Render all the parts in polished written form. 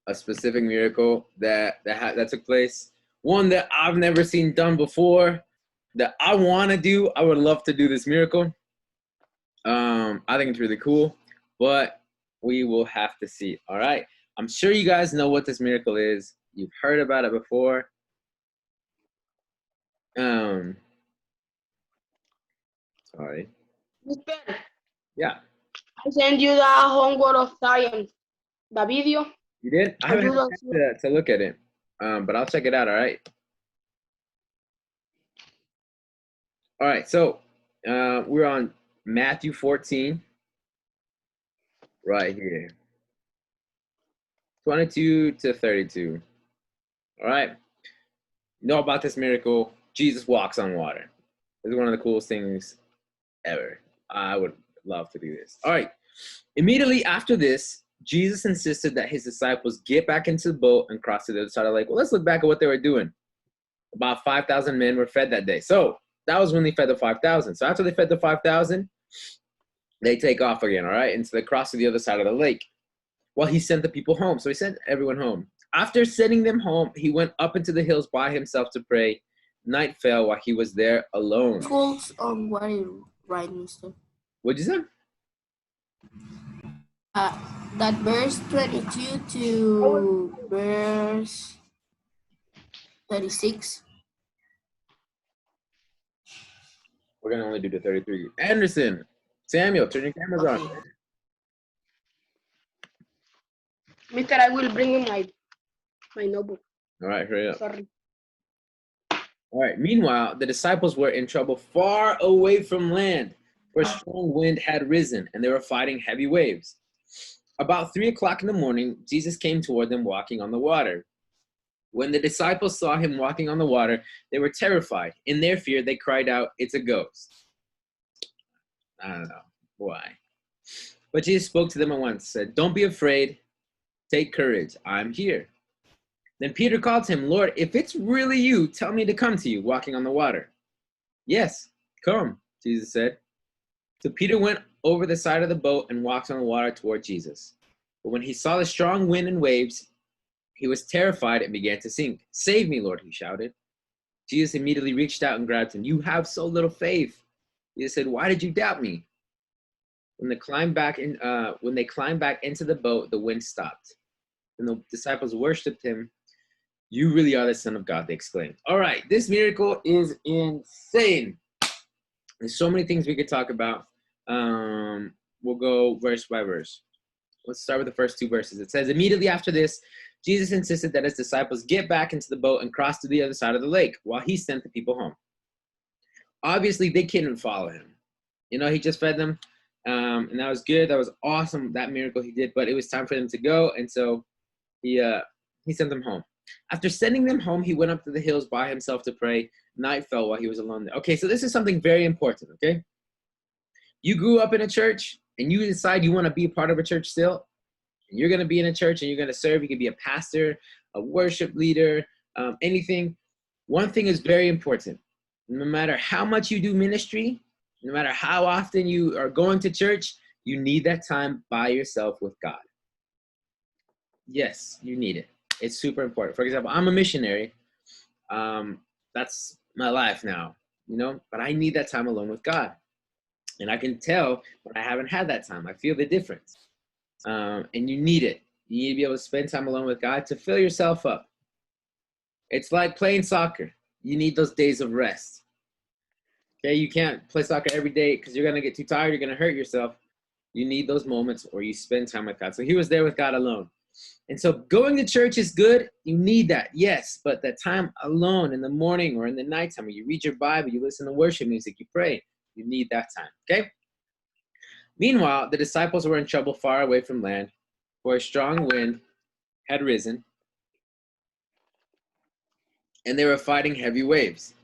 a specific miracle that took place. One that I've never seen done before that I want to do. I would love to do this miracle. I think it's really cool, but we will have to see. All right. I'm sure you guys know what this miracle is. You've heard about it before. Sorry. Mister, Yeah. I sent you the homework of science, the video. You did? I haven't had a chance to look at it, but I'll check it out. All right. All right. So we're on Matthew 14, right here, 22 to 32. All right. You know about this miracle? Jesus walks on water. This is one of the coolest things ever. I would love to do this. All right. Immediately after this, Jesus insisted that his disciples get back into the boat and cross to the other side of the lake. Well, let's look back at what they were doing. About 5,000 men were fed that day. So that was when they fed the 5,000. So after they fed the 5,000, they take off again, all right? And so they cross to the other side of the lake. Well, he sent the people home. So he sent everyone home. After sending them home, he went up into the hills by himself to pray. Night fell while he was there alone. Schools on what you write, Mister? What'd you say? That verse 22 to verse 36. We're going to only do the 33. Anderson, Samuel, turn your cameras on. Mister, I will bring you my notebook. All right, hurry up. Sorry. All right. Meanwhile, the disciples were in trouble far away from land, for a strong wind had risen, and they were fighting heavy waves. About 3 o'clock in the morning, Jesus came toward them walking on the water. When the disciples saw him walking on the water, they were terrified. In their fear, they cried out, "It's a ghost." I don't know why. But Jesus spoke to them at once, said, "Don't be afraid. Take courage. I'm here." Then Peter called to him, "Lord, if it's really you, tell me to come to you walking on the water." "Yes, come," Jesus said. So Peter went over the side of the boat and walked on the water toward Jesus. But when he saw the strong wind and waves, he was terrified and began to sink. "Save me, Lord," he shouted. Jesus immediately reached out and grabbed him. "You have so little faith." Jesus said, "Why did you doubt me?" When they climbed back into the boat, the wind stopped. And the disciples worshipped him. "You really are the Son of God," they exclaimed. All right, this miracle is insane. There's so many things we could talk about. We'll go verse by verse. Let's start with the first two verses. It says, immediately after this, Jesus insisted that his disciples get back into the boat and cross to the other side of the lake while he sent the people home. Obviously, they couldn't follow him. You know, he just fed them, and that was good. That was awesome, that miracle he did, but it was time for them to go, and so he sent them home. After sending them home, he went up to the hills by himself to pray. Night fell while he was alone there. Okay, so this is something very important, okay? You grew up in a church, and you decide you want to be a part of a church still, and you're going to be in a church, and you're going to serve. You could be a pastor, a worship leader, anything. One thing is very important. No matter how much you do ministry, no matter how often you are going to church, you need that time by yourself with God. Yes, you need it. It's super important. For example, I'm a missionary. That's my life now, you know, but I need that time alone with God. And I can tell when I haven't had that time. I feel the difference. And you need it. You need to be able to spend time alone with God to fill yourself up. It's like playing soccer. You need those days of rest. Okay, you can't play soccer every day because you're going to get too tired. You're going to hurt yourself. You need those moments where you spend time with God. So he was there with God alone. And so going to church is good. You need that, yes. But that time alone in the morning or in the nighttime where you read your Bible, you listen to worship music, you pray, you need that time, okay? Meanwhile, the disciples were in trouble far away from land, for a strong wind had risen, and they were fighting heavy waves.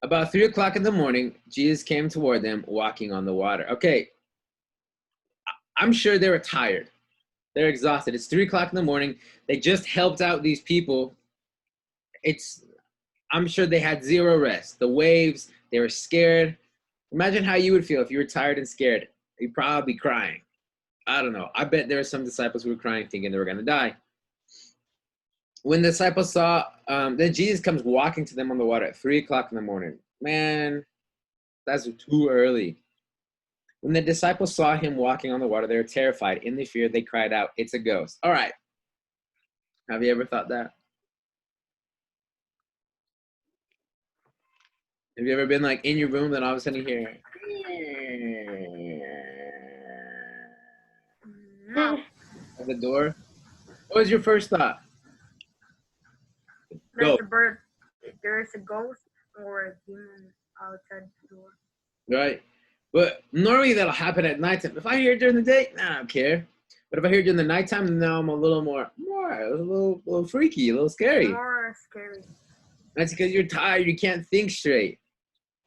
About 3 o'clock in the morning, Jesus came toward them walking on the water. Okay, I'm sure they were tired. They're exhausted. It's 3 o'clock in the morning. They just helped out these people. I'm sure they had zero rest. The waves, they were scared. Imagine how you would feel if you were tired and scared. You'd probably be crying. I don't know. I bet there were some disciples who were crying thinking they were going to die. when the disciples saw, then Jesus comes walking to them on the water at 3 o'clock in the morning. Man, that's too early. When the disciples saw him walking on the water, they were terrified. In their fear, they cried out, "It's a ghost." All right. Have you ever thought that? Have you ever been like in your room, then all of a sudden you hear No. at the door? What was your first thought? There's Go. a bird. There's a ghost or a demon outside the door. Right? But normally that'll happen at nighttime. If I hear it during the day, nah, I don't care. But if I hear it during the nighttime, now I'm a little a little freaky, a little scary. More scary. That's because you're tired. You can't think straight.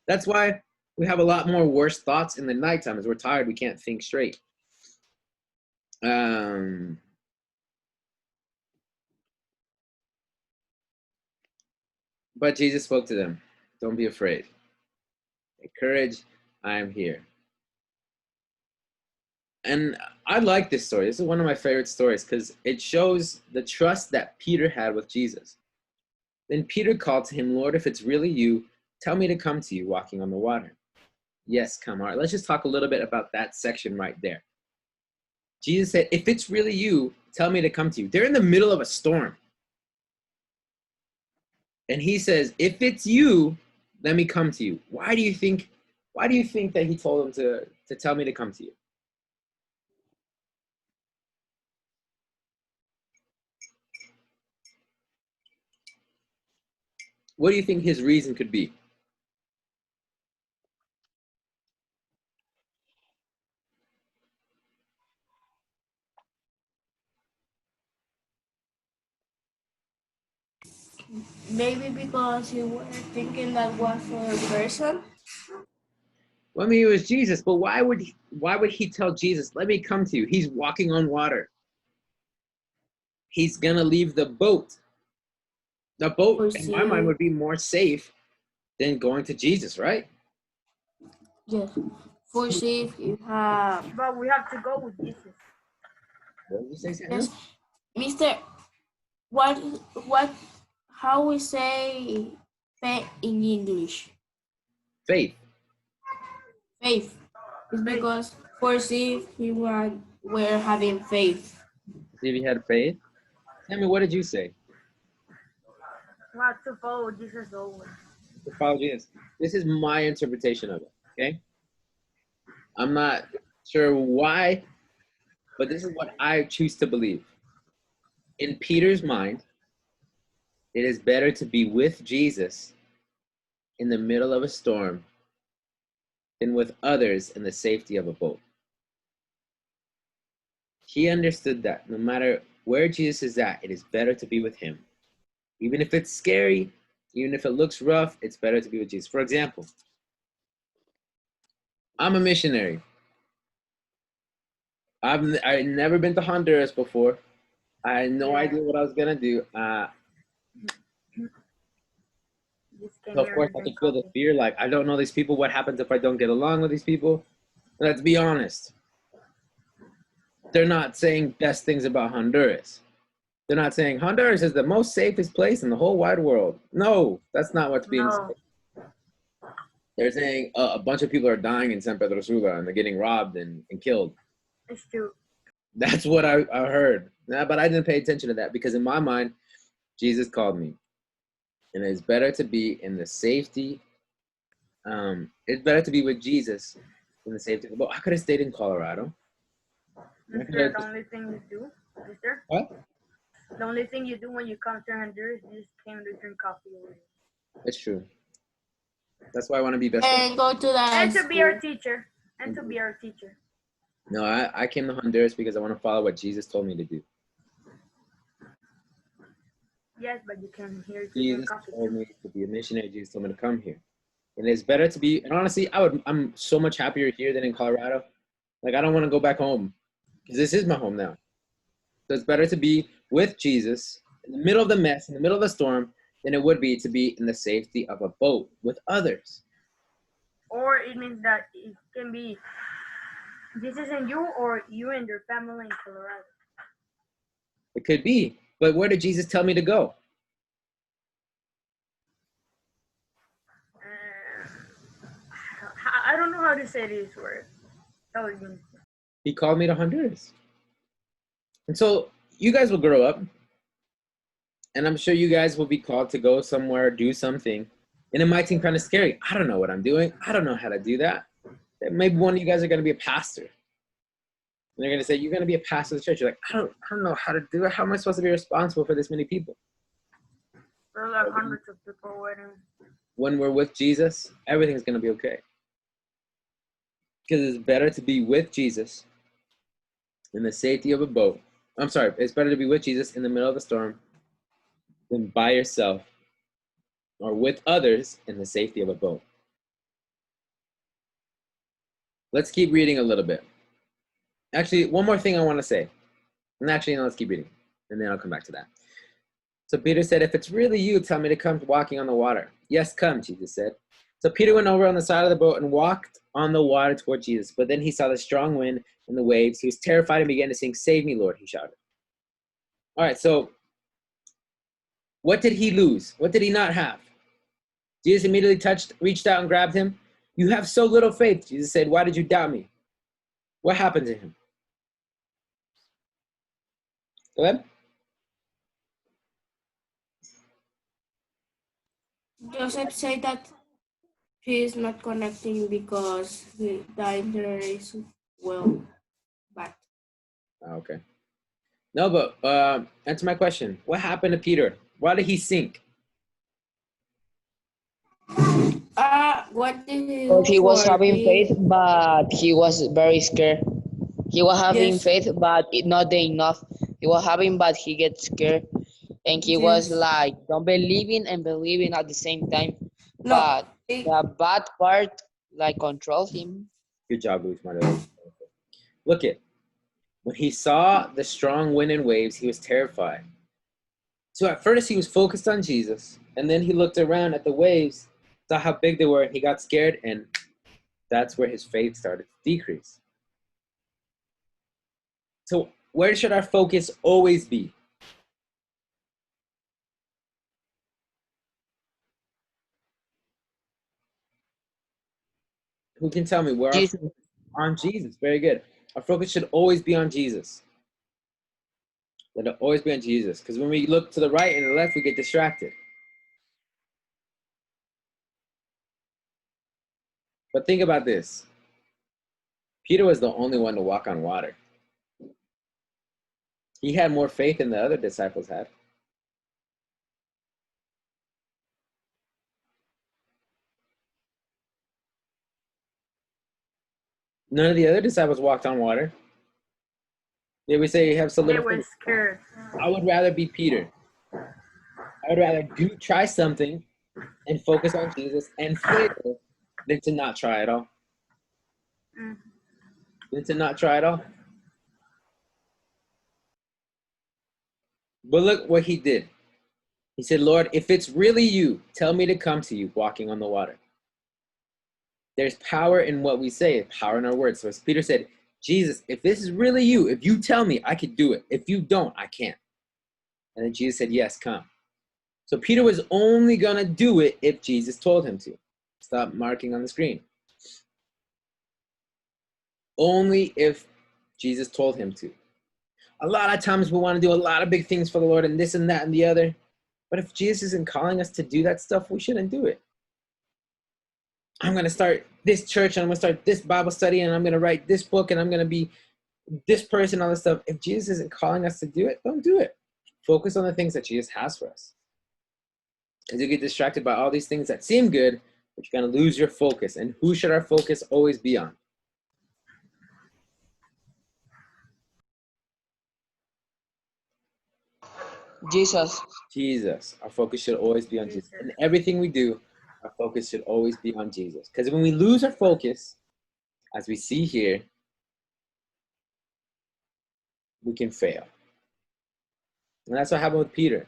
That's why we have a lot more worse thoughts in the nighttime. As we're tired, we can't think straight. But Jesus spoke to them. Don't be afraid. Take courage. I am here. And I like this story. This is one of my favorite stories because it shows the trust that Peter had with Jesus. Then Peter called to him, "Lord, if it's really you, tell me to come to you walking on the water." Yes, come. All right, let's just talk a little bit about that section right there. Jesus said, "If it's really you, tell me to come to you." They're in the middle of a storm. And he says, "If it's you, let me come to you." Why do you think that he told them to tell me to come to you? What do you think his reason could be? Maybe because you were thinking that was a person. Well, I mean, it was Jesus, but why would he tell Jesus, "Let me come to you"? He's walking on water. He's gonna leave the boat. The boat, in my mind, would be more safe than going to Jesus, right? Yes. For see if you have. But we have to go with Jesus. What did you say, Samuel? Yes, Mister. What? How we say faith in English? Faith. Faith. It's because for see if you were having faith. See if he had faith. Samuel, what did you say? We have to follow Jesus always. To follow Jesus. This is my interpretation of it. Okay. I'm not sure why, but this is what I choose to believe. In Peter's mind, it is better to be with Jesus in the middle of a storm than with others in the safety of a boat. He understood that no matter where Jesus is at, it is better to be with him. Even if it's scary, even if it looks rough, it's better to be with Jesus. For example, I'm a missionary. I've never been to Honduras before. I had no idea what I was gonna do. So of course I could feel the fear, like I don't know these people. What happens if I don't get along with these people? Let's be honest. They're not saying best things about Honduras. They're not saying Honduras is the most safest place in the whole wide world. No, that's not what's being said. They're saying a bunch of people are dying in San Pedro Sula and they're getting robbed and killed. It's true. That's what I heard. But I didn't pay attention to that because in my mind, Jesus called me. And it's better to be in the safety. It's better to be with Jesus in the safety. But I could have stayed in Colorado. Is that the only thing you do? Is there? What? The only thing you do when you come to Honduras, you just came to drink coffee over here. It's true. That's why I want to be best And go to that. And to be our teacher. And to be our teacher. No, I came to Honduras because I want to follow what Jesus told me to do. Yes, but you came here to Jesus drink coffee. told me to be a missionary. Jesus told me to come here. And it's better to be, and honestly, I'm so much happier here than in Colorado. Like, I don't want to go back home because this is my home now. So it's better to be with Jesus in the middle of the mess, in the middle of the storm, than it would be to be in the safety of a boat with others. Or it means that it can be Jesus and you, or you and your family in Colorado. It could be. But where did Jesus tell me to go? I don't know how to say this word. Tell you. He called me to Honduras. And so you guys will grow up, and I'm sure you guys will be called to go somewhere, do something. And it might seem kind of scary. I don't know what I'm doing. I don't know how to do that. Maybe one of you guys are going to be a pastor. And they're going to say, you're going to be a pastor of the church. You're like, I don't know how to do it. How am I supposed to be responsible for this many people? There are like hundreds of people waiting. When we're with Jesus, everything's going to be okay. Because it's better to be with Jesus in the safety of a boat. I'm sorry, it's better to be with Jesus in the middle of the storm than by yourself or with others in the safety of a boat. Let's keep reading a little bit. Actually, one more thing I want to say. And actually, no, let's keep reading. And then I'll come back to that. So Peter said, if it's really you, tell me to come walking on the water. Yes, come, Jesus said. So Peter went over on the side of the boat and walked on the water toward Jesus. But then he saw the strong wind and the waves. He was terrified and began to sing, "Save me, Lord," he shouted. All right, so what did he lose? What did he not have? Jesus immediately reached out and grabbed him. You have so little faith, Jesus said. Why did you doubt me? What happened to him? Go ahead. Joseph said that he is not connecting because the internet is well bad. Okay. No, but answer my question. What happened to Peter? Why did he sink? What did he But do he was for having the faith, but he was very scared. He was having yes, faith, but not enough. He was having, but he gets scared. And he was yes. like, don't believing and believing at the same time. No, But the bad part, like, controlled him. Good job, Luis Manuel. Look it. When he saw the strong wind and waves, he was terrified. So at first he was focused on Jesus, and then he looked around at the waves, saw how big they were, and he got scared, and that's where his faith started to decrease. So where should our focus always be? Who can tell me where our Jesus. focus is? On Jesus? Very good. Our focus should always be on Jesus. Let it always be on Jesus. Because when we look to the right and the left, we get distracted. But think about this. Peter was the only one to walk on water. He had more faith than the other disciples had. None of the other disciples walked on water. They would say you have so They little were faith. scared. I would rather be Peter. I would rather try something and focus on Jesus and fail than to not try at all. Mm. Than to not try at all. But look what he did. He said, Lord, if it's really you, tell me to come to you walking on the water. There's power in what we say, power in our words. So as Peter said, Jesus, if this is really you, if you tell me, I could do it. If you don't, I can't. And then Jesus said, yes, come. So Peter was only going to do it if Jesus told him to. Stop marking on the screen. Only if Jesus told him to. A lot of times we want to do a lot of big things for the Lord and this and that and the other. But if Jesus isn't calling us to do that stuff, we shouldn't do it. I'm going to start this church and I'm going to start this Bible study and I'm going to write this book and I'm going to be this person, all this stuff. If Jesus isn't calling us to do it, don't do it. Focus on the things that Jesus has for us. Because you get distracted by all these things that seem good, but you're going to lose your focus. And who should our focus always be on? Jesus. Jesus. Our focus should always be on Jesus. In everything we do, our focus should always be on Jesus. Because when we lose our focus, as we see here, we can fail. And that's what happened with Peter.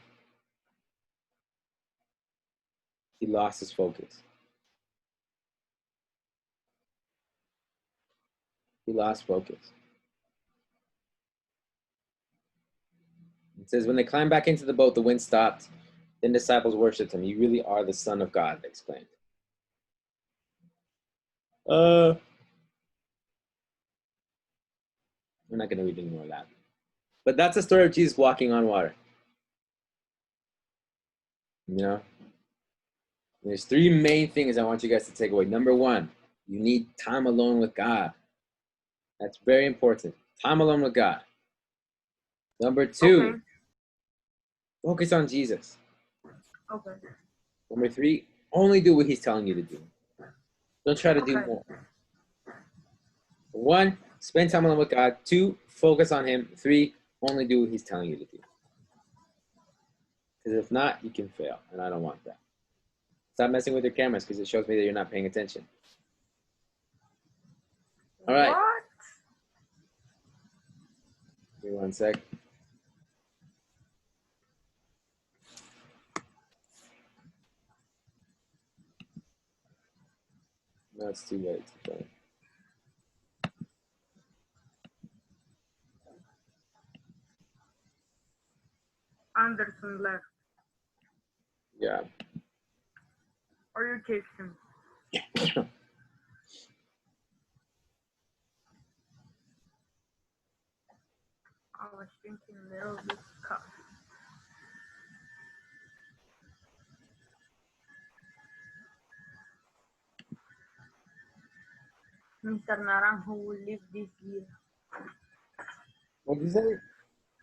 He lost his focus. He lost focus. And says, when they climbed back into the boat, the wind stopped. Then disciples worshipped him. You really are the Son of God, they exclaimed. We're not going to read any more of that. But that's the story of Jesus walking on water. You know? There's three main things I want you guys to take away. Number one, you need time alone with God. That's very important. Time alone with God. Number two, Okay. focus on Jesus. Okay. Number three, only do what he's telling you to do. Don't try to do Okay. more. One, spend time alone with God. Two, focus on him. Three, only do what he's telling you to do. Because if not, you can fail, and I don't want that. Stop messing with your cameras because it shows me that you're not paying attention. All right. What? Give me 1 sec. No, it's too late. It's fine. Anderson left. Yeah. Or you kicked him. I was drinking a little bit of coffee. Mr. Naranjo will live this year. What did you say?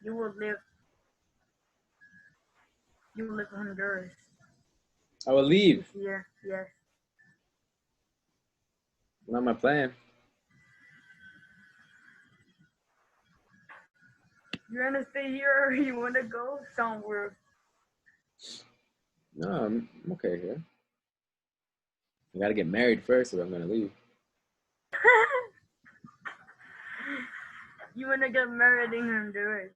You will live Honduras I will leave. this year. Yes. Not my plan. You wanna stay here or you wanna go somewhere? No, I'm okay here. I gotta get married first if I'm gonna leave. You wanna get married in Honduras?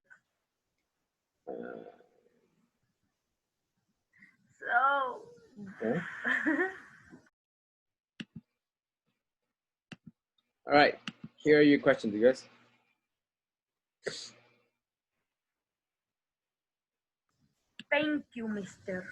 So. Okay. All right. Here are your questions, you guys. Thank you, mister.